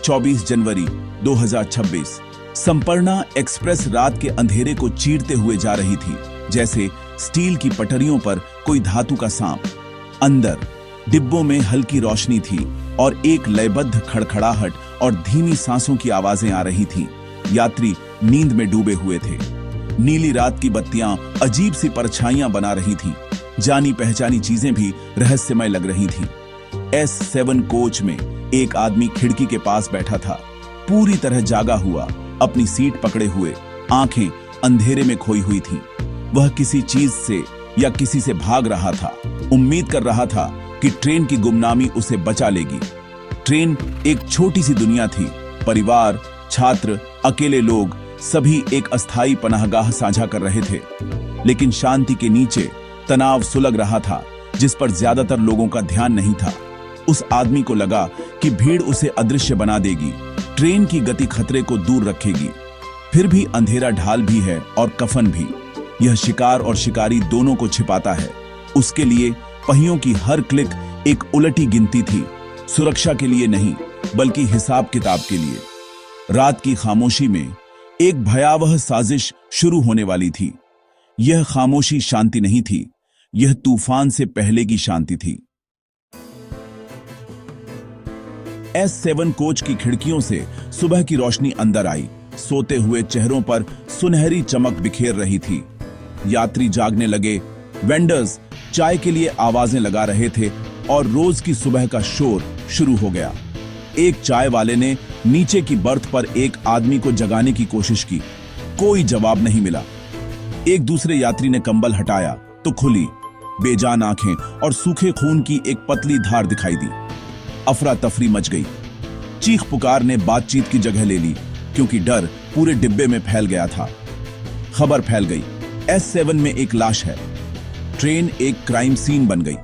24 जनवरी 2026। संपर्णा express रात के अंधेरे को चीरते हुए जा रही थी, जैसे स्टील की पटरियों पर कोई धातु का सांप। अंदर डिब्बों में हल्की रोशनी थी और एक लयबद्ध खड़खड़ाहट और धीमी सांसों की आवाजें आ रही थीं। यात्री नींद में डूबे हुए थे। नीली रात की बत्तियां अजीब सी परछाइयां बना रही थीं। जानी पहचानी चीजें भी रहस्यमय लग रही थीं। S7 कोच में एक आदमी खिड़की के पास बैठा था, पूरी तरह जागा हुआ, अपनी सीट पकड़े हुए, आंखें अंधेरे में खोई हुई थीं। वह किसी चीज से या किसी से भाग रहा था, उम्मीद कर रहा था कि ट्रेन की गुमनामी उसे बचा लेगी। ट्रेन एक छोटी सी दुनिया थी। परिवार, छात्र, अकेले लोग सभी एक अस्थायी पनाहगाह साझा कर रहे थे। लेकिन शांति के नीचे तनाव सुलग रहा था, जिस पर ज्यादातर लोगों का ध्यान नहीं था। उस आदमी को लगा कि भीड़ उसे अदृश्य बना देगी, ट्रेन की गति खतरे को दूर रखेगी। फिर भी अंधेरा ढाल भी है और कफन भी। यह शिकार और शिकारी दोनों को छिपाता है। उसके लिए पहियों की हर क्लिक एक उलटी गिनती थी, सुरक्षा के लिए नहीं, बल्कि हिसाब किताब के लिए। रात की खामोशी में एक भयावह साजिश शुरू होने वाली थी। यह खामोशी शांति नहीं थी, यह तूफान से पहले की शांति थी। S7 कोच की खिड़कियों से सुबह की रोशनी अंदर आई। सोते हुए चेहरों पर सुनहरी चमक बिखेर रही थी। यात्री जागने लगे। वेंडर्स चाय के लिए आवाजें लगा रहे थे और रोज की सुबह का शोर शुरू हो गया। एक चाय वाले ने नीचे की बर्थ पर एक आदमी को जगाने की कोशिश की। कोई जवाब नहीं मिला। एक दूसरे यात्री ने कंबल हटाया तो खुली बेजान आंखें और सूखे खून की एक पतली धार दिखाई दी। अफरा तफरी मच गई। चीख पुकार ने बातचीत की जगह ले ली, क्योंकि डर पूरे डिब्बे में फैल गया था। खबर फैल गई, S7 में एक लाश है। ट्रेन एक क्राइम सीन बन गई।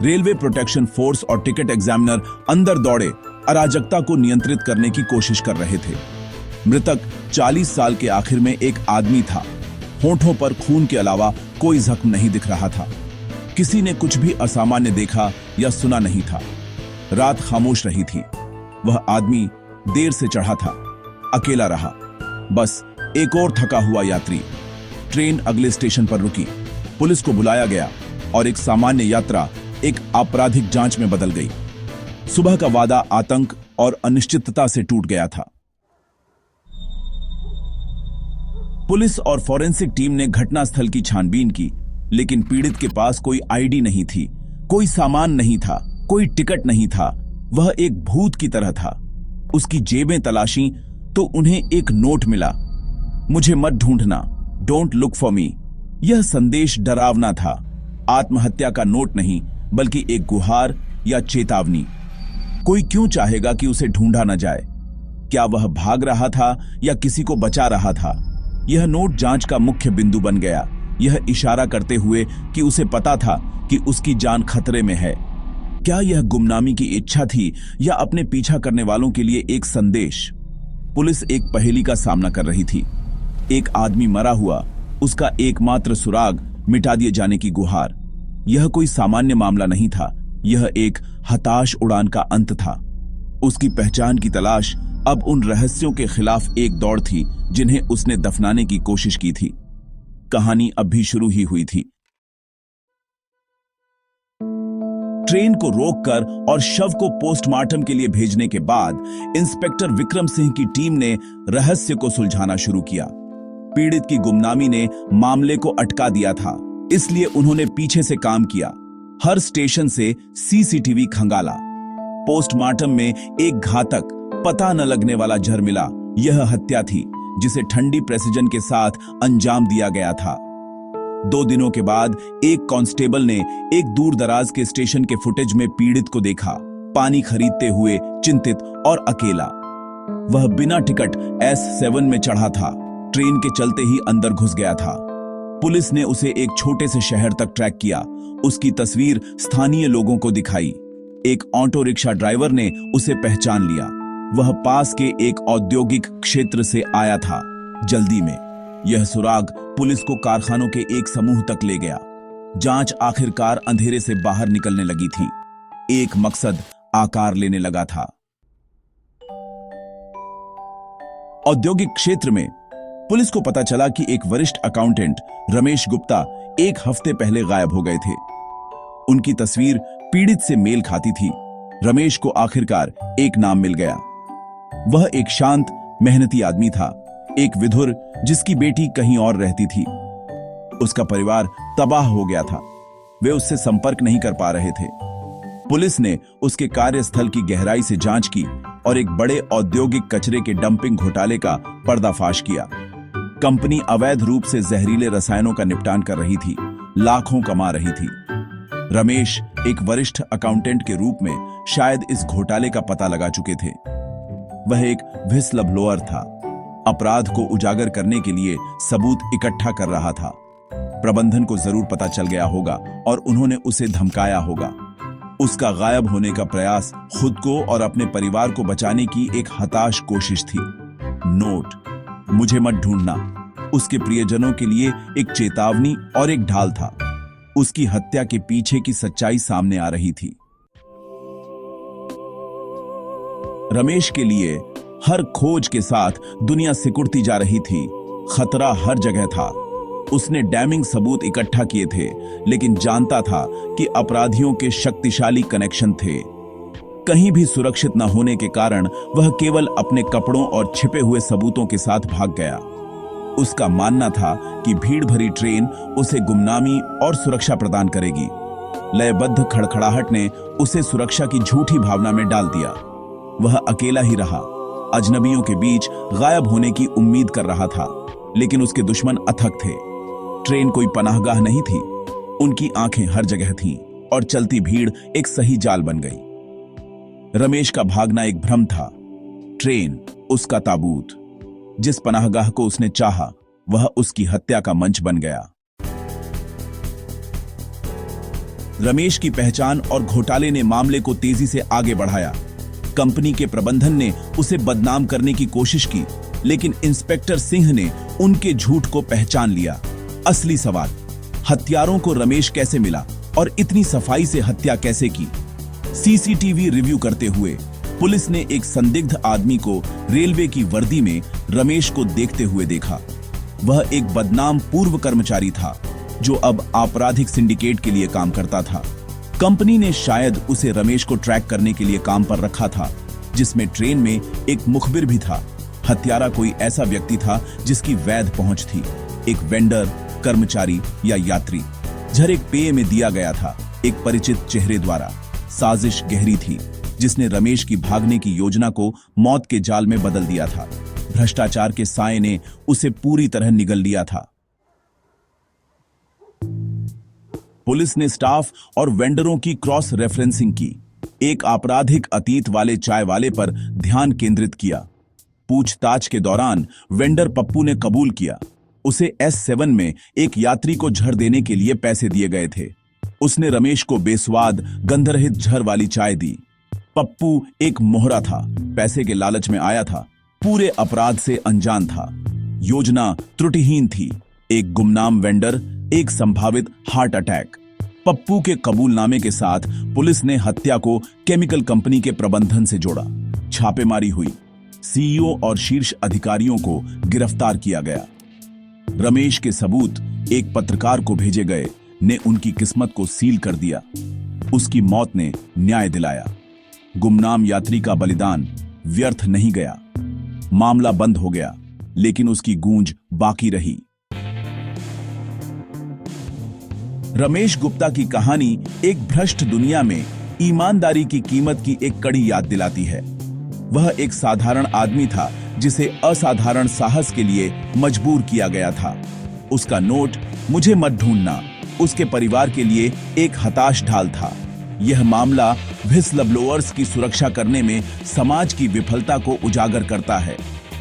रेलवे प्रोटेक्शन फोर्स और टिकट एग्जामिनर अंदर दौड़े, अराजकता को नियंत्रित करने की कोशिश कर रहे थे। मृतक 40 साल के आखिर में एक आदमी था। होंठों पर खून के अलावा कोई जख्म नहीं दिख रहा था। किसी ने कुछ भी असामान्य देखा या सुना नहीं था। रात खामोश रही थी। वह आदमी देर से चढ़ा था, अकेला रहा, बस एक और थका हुआ यात्री। ट्रेन अगले स्टेशन पर रुकी। पुलिस को बुलाया गया और एक सामान्य यात्रा एक आपराधिक जांच में बदल गई। सुबह का वादा आतंक और अनिश्चितता से टूट गया था। पुलिस और फॉरेंसिक टीम ने घटनास्थल की छानबीन की, लेकिन पीड़ित के पास कोई आईडी नहीं थी, कोई सामान नहीं था, कोई टिकट नहीं था। वह एक भूत की तरह था। उसकी जेबें तलाशी तो उन्हें एक नोट मिला, मुझे मत ढूंढना, डोंट लुक फॉर मी। यह संदेश डरावना था। आत्महत्या का नोट नहीं, बल्कि एक गुहार या चेतावनी। कोई क्यों चाहेगा कि उसे ढूंढा न जाए? क्या वह भाग रहा था या किसी को बचा रहा था? यह नोट जांच का मुख्य बिंदु बन गया, यह इशारा करते हुए कि उसे पता था कि उसकी जान खतरे में है। क्या यह गुमनामी की इच्छा थी या अपने पीछा करने वालों के लिए एक संदेश? पुलिस एक पहेली का सामना कर रही थी। एक आदमी मरा हुआ, उसका एकमात्र सुराग मिटा दिए जाने की गुहार। यह कोई सामान्य मामला नहीं था, यह एक हताश उड़ान का अंत था। उसकी पहचान की तलाश अब उन रहस्यों के खिलाफ एक दौड़ थी जिन्हें उसने दफनाने की कोशिश की थी। कहानी अब भी शुरू ही हुई थी। ट्रेन को रोककर और शव को पोस्टमार्टम के लिए भेजने के बाद इंस्पेक्टर विक्रम सिंह की टीम ने रहस्य को सुलझाना शुरू किया। पीड़ित की गुमनामी ने मामले को अटका दिया था, इसलिए उन्होंने पीछे से काम किया। हर स्टेशन से सीसीटीवी खंगाला। पोस्टमार्टम में एक घातक, पता न लगने वाला जहर मिला। यह हत्या थी जिसे ठंडी प्रेसिजन के साथ अंजाम दिया गया था। 2 दिनों के बाद एक कांस्टेबल ने एक दूर दराज के स्टेशन के फुटेज में पीड़ित को देखा, पानी खरीदते हुए, चिंतित और अकेला। वह बिना टिकट S7 में चढ़ा था, ट्रेन के चलते ही अंदर घुस गया था। पुलिस ने उसे एक छोटे से शहर तक ट्रैक किया। उसकी तस्वीर स्थानीय लोगों को दिखाई। एक ऑटो रिक्शा ड्राइवर ने उसे पहचान लिया। वह पास के एक औद्योगिक क्षेत्र से आया था, जल्दी में। यह सुराग पुलिस को कारखानों के एक समूह तक ले गया। जांच आखिरकार अंधेरे से बाहर निकलने लगी थी। एक मकसद आकार लेने लगा था। औद्योगिक क्षेत्र में पुलिस को पता चला कि एक वरिष्ठ अकाउंटेंट रमेश गुप्ता 1 हफ्ते पहले गायब हो गए थे। उनकी तस्वीर पीड़ित से मेल खाती थी। रमेश को आखिरकार एक नाम मिल गया। वह एक शांत, मेहनती आदमी था, एक विधुर जिसकी बेटी कहीं और रहती थी। उसका परिवार तबाह हो गया था। वे उससे संपर्क नहीं कर पा रहे थे। पुलिस ने उसके कार्यस्थल की गहराई से जांच की और एक बड़े औद्योगिक कचरे के डंपिंग घोटाले का पर्दाफाश किया। कंपनी अवैध रूप से जहरीले रसायनों का निपटान कर रही थी, लाखों कमा रही थी। रमेश एक वरिष्ठ अकाउंटेंट के रूप में शायद इस घोटाले का पता लगा चुके थे। वह एक व्हिसल ब्लोअर था, अपराध को उजागर करने के लिए सबूत इकट्ठा कर रहा था। प्रबंधन को जरूर पता चल गया होगा और उन्होंने उसे धमकाया होगा। उसका गायब होने का प्रयास खुद को और अपने परिवार को बचाने की एक हताश कोशिश थी। नोट, मुझे मत ढूंढना, उसके प्रियजनों के लिए एक चेतावनी और एक ढाल था। उसकी हत्या के पीछे की सच्चाई सामने आ रही थी। रमेश के लिए हर खोज के साथ दुनिया सिकुड़ती जा रही थी। खतरा हर जगह था। उसने डैमिंग सबूत इकट्ठा किए थे, लेकिन जानता था कि अपराधियों के शक्तिशाली कनेक्शन थे। कहीं भी सुरक्षित न होने के कारण वह केवल अपने कपड़ों और छिपे हुए सबूतों के साथ भाग गया। उसका मानना था कि भीड़ भरी ट्रेन उसे गुमनामी और सुरक्षा प्रदान करेगी। लयबद्ध खड़खड़ाहट ने उसे सुरक्षा की झूठी भावना में डाल दिया। वह अकेला ही रहा, अजनबियों के बीच गायब होने की उम्मीद कर रहा था, लेकिन उसके दुश्मन अथक थे। ट्रेन कोई पनाहगाह नहीं थी। उनकी आंखें हर जगह थीं और चलती भीड़ एक सही जाल बन गई। रमेश का भागना एक भ्रम था, ट्रेन उसका ताबूत। जिस पनाहगाह को उसने चाहा, वह उसकी हत्या का मंच बन गया। रमेश की पहचान और घोटाले ने मामले को तेजी से आगे बढ़ाया। कंपनी के प्रबंधन ने उसे बदनाम करने की कोशिश की, लेकिन इंस्पेक्टर सिंह ने उनके झूठ को पहचान लिया। असली सवाल, हत्यारों को रमेश कैसे मिला और इतनी सफाई से हत्या कैसे की? सीसीटीवी रिव्यू करते हुए पुलिस ने एक संदिग्ध आदमी को रेलवे की वर्दी में रमेश को देखते हुए देखा। वह एक बदनाम पूर्व कर्मचारी था जो अब आपराधिक सिंडिकेट के लिए काम करता था। कंपनी ने शायद उसे रमेश को ट्रैक करने के लिए काम पर रखा था, जिसमें ट्रेन में एक मुखबिर भी था। हत्यारा कोई ऐसा व्यक्ति था जिसकी वैध पहुंच थी, एक वेंडर, कर्मचारी या यात्री। झर एक पेय में दिया गया था, एक परिचित चेहरे द्वारा। साजिश गहरी थी, जिसने रमेश की भागने की योजना को मौत के जाल में बदल दिया था। भ्रष्टाचार के साए ने उसे पूरी तरह निगल लिया था। पुलिस ने स्टाफ और वेंडरों की क्रॉस रेफरेंसिंग की। एक आपराधिक अतीत वाले चाय वाले पर ध्यान केंद्रित किया। पूछताछ के दौरान वेंडर पप्पू ने कबूल किया उसे S7 में एक यात्री को झर देने के लिए पैसे दिए गए थे। उसने रमेश को बेस्वाद गंधरहित झर वाली चाय दी। पप्पू एक मोहरा था, पैसे के लालच में आया था, पूरे अपराध से अनजान था। योजना त्रुटिहीन थी, एक गुमनाम वेंडर, एक संभावित हार्ट अटैक। पप्पू के कबूलनामे के साथ पुलिस ने हत्या को केमिकल कंपनी के प्रबंधन से जोड़ा। छापेमारी हुई, सीईओ और शीर्ष अधिकारियों को गिरफ्तार किया गया। रमेश के सबूत एक पत्रकार को भेजे गए ने उनकी किस्मत को सील कर दिया। उसकी मौत ने न्याय दिलाया। गुमनाम यात्री का बलिदान व्यर्थ नहीं गया। मामला बंद हो गया, लेकिन उसकी गूंज बाकी रही। रमेश गुप्ता की कहानी एक भ्रष्ट दुनिया में ईमानदारी की कीमत की एक कड़ी याद दिलाती है। वह एक साधारण आदमी था जिसे असाधारण साहस के लिए मजबूर किया गया था। उसका नोट, मुझे मत ढूंढना, उसके परिवार के लिए एक हताश ढाल था। यह मामला व्हिसल ब्लोअर्स की सुरक्षा करने में समाज की विफलता को उजागर करता है।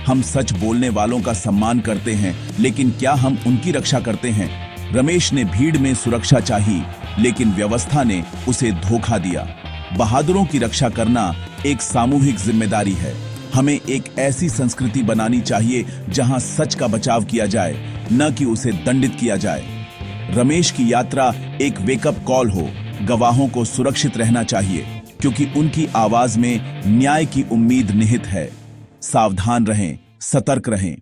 हम सच बोलने वालों का सम्मान करते हैं, लेकिन क्या हम उनकी रक्षा करते हैं? रमेश ने भीड़ में सुरक्षा चाही, लेकिन व्यवस्था ने उसे धोखा दिया। बहादुरों की रक्षा करना एक सामूहिक जिम्मेदारी है। हमें एक ऐसी संस्कृति बनानी चाहिए जहां सच का बचाव किया जाए, न कि उसे दंडित किया जाए। रमेश की यात्रा एक वेकअप कॉल हो। गवाहों को सुरक्षित रहना चाहिए, क्योंकि उनकी आवाज में न्याय की उम्मीद निहित है। सावधान रहें, सतर्क रहें।